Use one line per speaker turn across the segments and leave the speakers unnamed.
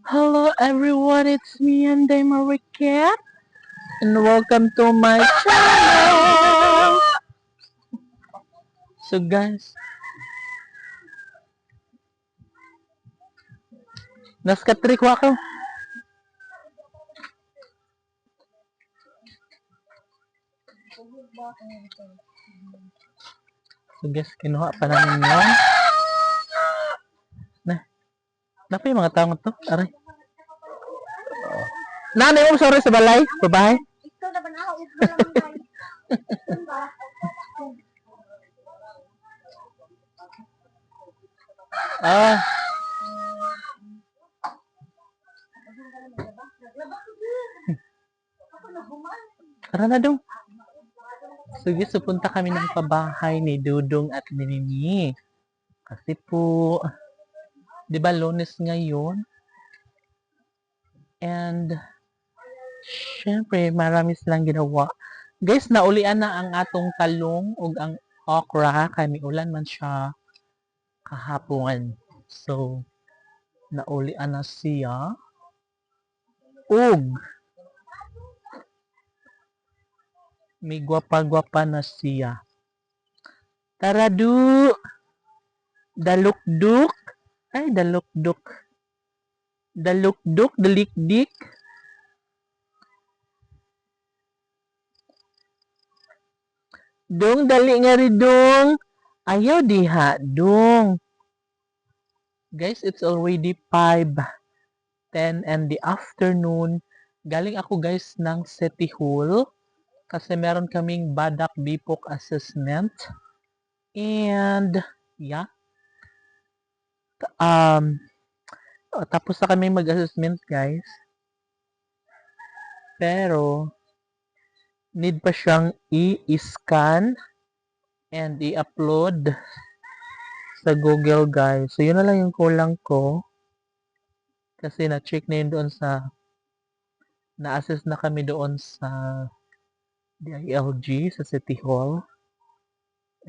Hello everyone, it's me and Marie Cat, and welcome to my channel. So guys, naskatrik ako. So guys, kinuha pa namin yun. Napa yung mga taong to? Aray. Nanay mo, sorry sa balay. Babae. Ah. Tara na dong. Sige, so punta kami ng pabahay ni Dudong at ni Nini. Kasi po, di ba Lunes ngayon? And, syempre, marami silang ginawa. Guys, naulian na ang atong talong ug ang okra. Kami ulan man siya kahapon. So, naulian na siya. Ug, may gwapa-gwapa na siya. Taradu! Dalukduk! Ay, dalukduk. Dalukduk, dalikdik. Dong, dali nga rin dong. Ayaw diha, dong. Guys, it's already 5:10 and the afternoon. Galing ako guys ng City Hall. Kasi meron kaming Badak Bipok assessment. And, yeah. Tapos na kami mag-assessment guys. Pero, need pa siyang i-scan and i-upload sa Google guys. So, yun na lang yung kulang ko. Kasi na-check na yun doon sa na-assess na kami doon sa DILG sa City Hall.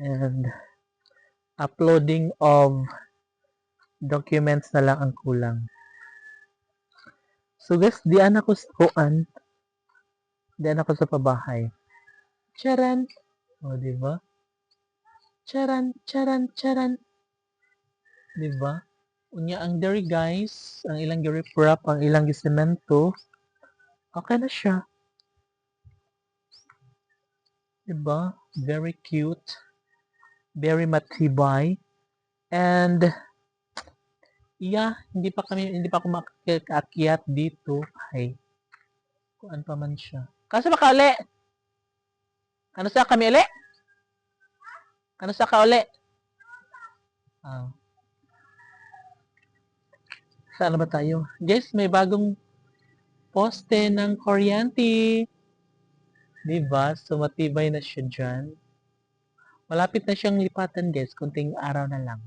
And uploading of documents na lang ang kulang. So guys, diyan ako sa kuan. Diyan ako sa pabahay. Charan! O, diba? Charan, charan, charan. Diba? Unya ang dairy guys, ang ilang gi-reprap, ang ilang gi-semento. Okay na siya. Diba? Very cute. Very matibay. And yeah, hindi pa ako makakaakyat dito. Ay, kuan pa man siya. Kasi baka uli. Ano sa kami uli? Ano sa ka uli? Saan ba tayo? Guys, may bagong poste ng kuryente. Diba? So, matibay na siya dyan. Malapit na siyang lipatan, guys. Kunting araw na lang.